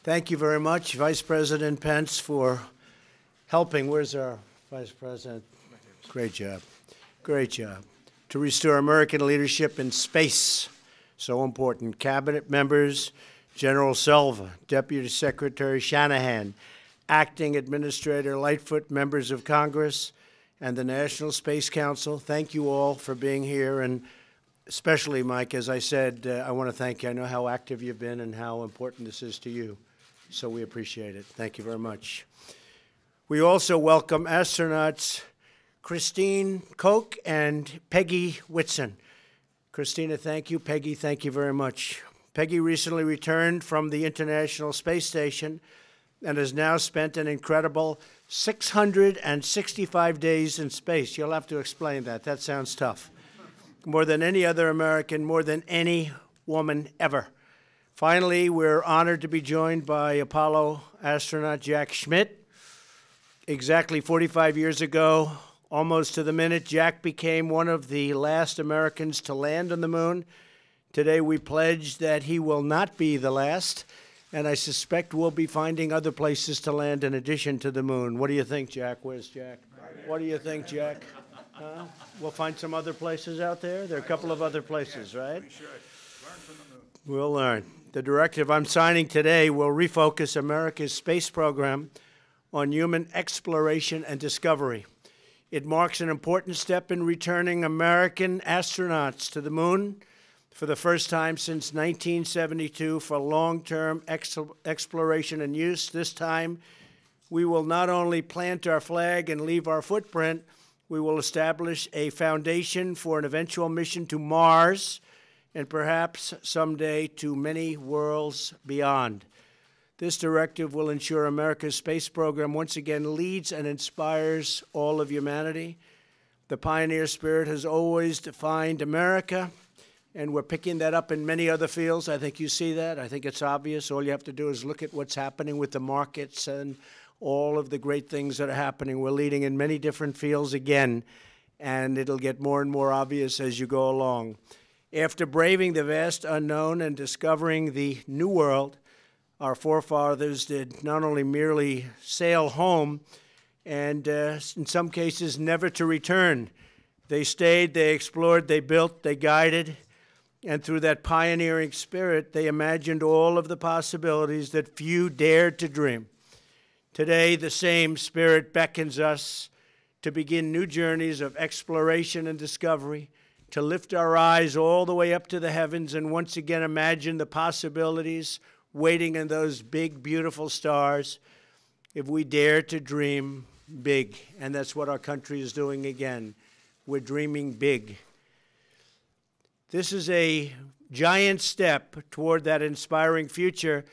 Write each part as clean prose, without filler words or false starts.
Thank you very much, Vice President Pence, for helping. Where's our Vice President? Great job. Great job. To restore American leadership in space. So important. Cabinet members, General Silva, Deputy Secretary Shanahan, Acting Administrator Lightfoot, members of Congress, and the National Space Council. Thank you all for being here, and especially, Mike, as I said, I want to thank you. I know how active you've been and how important this is to you, so we appreciate it. Thank you very much. We also welcome astronauts Christine Koch and Peggy Whitson. Christina, thank you. Peggy, thank you very much. Peggy recently returned from the International Space Station and has now spent an incredible 665 days in space. You'll have to explain that. That sounds tough. More than any other American, more than any woman ever. Finally, we're honored to be joined by Apollo astronaut Jack Schmitt. Exactly 45 years ago, almost to the minute, Jack became one of the last Americans to land on the moon. Today, we pledge that he will not be the last, and I suspect we'll be finding other places to land in addition to the moon. What do you think, Jack? Where's Jack? What do you think, Jack? Huh? We'll find some other places out there? There are a couple of other places, right? We should. Learn from the moon. We'll learn. The directive I'm signing today will refocus America's space program on human exploration and discovery. It marks an important step in returning American astronauts to the moon for the first time since 1972 for long-term exploration and use. This time, we will not only plant our flag and leave our footprint, we will establish a foundation for an eventual mission to Mars and perhaps someday to many worlds beyond. This directive will ensure America's space program once again leads and inspires all of humanity. The pioneer spirit has always defined America, and we're picking that up in many other fields. I think you see that. I think it's obvious. All you have to do is look at what's happening with the markets and all of the great things that are happening. We're leading in many different fields again, and it'll get more and more obvious as you go along. After braving the vast unknown and discovering the new world, our forefathers did not only merely sail home and, in some cases, never to return. They stayed, they explored, they built, they guided, and through that pioneering spirit, they imagined all of the possibilities that few dared to dream. Today, the same spirit beckons us to begin new journeys of exploration and discovery, to lift our eyes all the way up to the heavens and once again imagine the possibilities waiting in those big, beautiful stars if we dare to dream big. And that's what our country is doing again. We're dreaming big. This is a giant step toward that inspiring future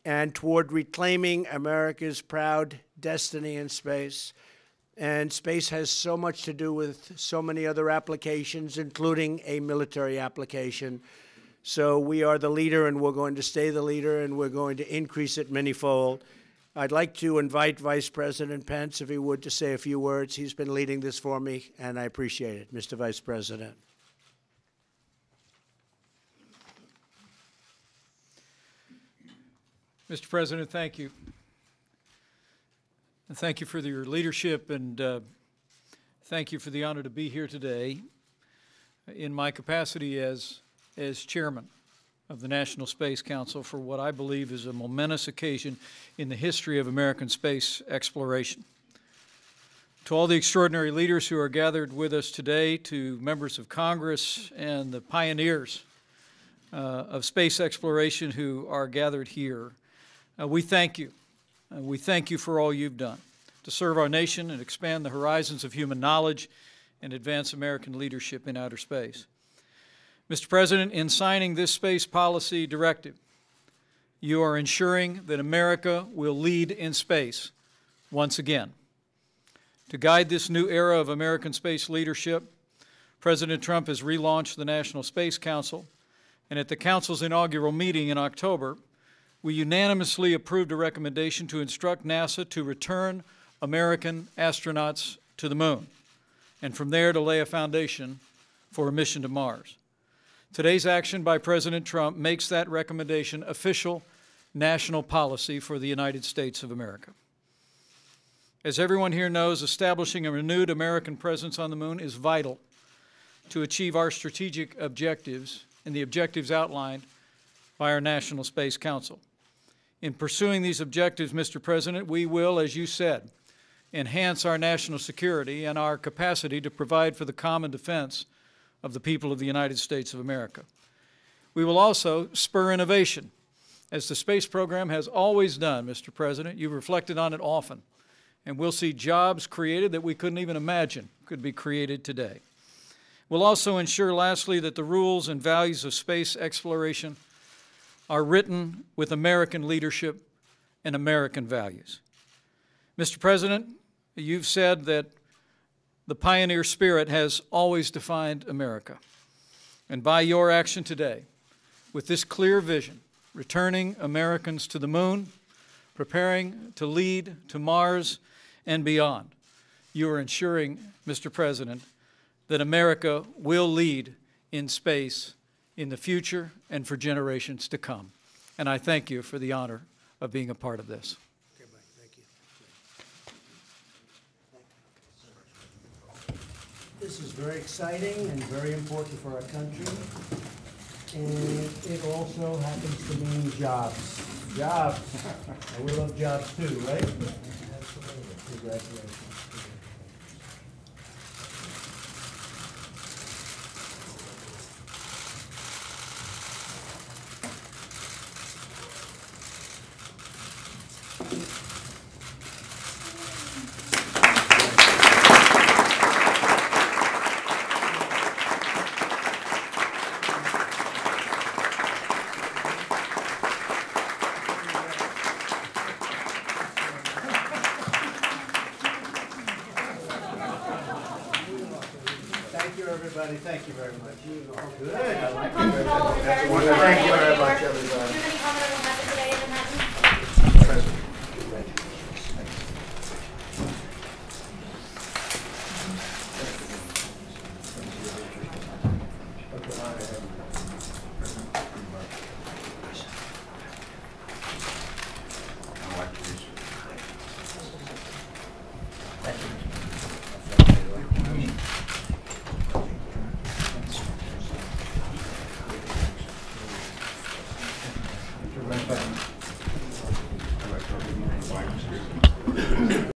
and toward reclaiming America's proud destiny in space. And space has so much to do with so many other applications, including a military application. So we are the leader, and we're going to stay the leader, and we're going to increase it manyfold. I'd like to invite Vice President Pence, if he would, to say a few words. He's been leading this for me, and I appreciate it. Mr. Vice President. Mr. President, thank you. And thank you for your leadership, and thank you for the honor to be here today in my capacity as chairman of the National Space Council for what I believe is a momentous occasion in the history of American space exploration. To all the extraordinary leaders who are gathered with us today, to members of Congress and the pioneers of space exploration who are gathered here, we thank you. We thank you for all you've done to serve our nation and expand the horizons of human knowledge and advance American leadership in outer space. Mr. President, in signing this space policy directive, you are ensuring that America will lead in space once again. To guide this new era of American space leadership, President Trump has relaunched the National Space Council, and at the Council's inaugural meeting in October, we unanimously approved a recommendation to instruct NASA to return American astronauts to the moon, and from there to lay a foundation for a mission to Mars. Today's action by President Trump makes that recommendation official national policy for the United States of America. As everyone here knows, establishing a renewed American presence on the moon is vital to achieve our strategic objectives and the objectives outlined by our National Space Council. In pursuing these objectives, Mr. President, we will, as you said, enhance our national security and our capacity to provide for the common defense of the people of the United States of America. We will also spur innovation, as the space program has always done, Mr. President. You've reflected on it often, and we'll see jobs created that we couldn't even imagine could be created today. We'll also ensure, lastly, that the rules and values of space exploration are written with American leadership and American values. Mr. President, you've said that the pioneer spirit has always defined America. And by your action today, with this clear vision, returning Americans to the moon, preparing to lead to Mars and beyond, you are ensuring, Mr. President, that America will lead in space in the future and for generations to come. And I thank you for the honor of being a part of this. Okay, Mike, thank you. This is very exciting and very important for our country. And it also happens to mean jobs. Jobs. And we love jobs too, right? Absolutely. Congratulations. Thank you, everybody. Thank you very much. Good. I like it. Thank you very much, everybody. Do you have any comment on what happened today in Manhattan? Thank you.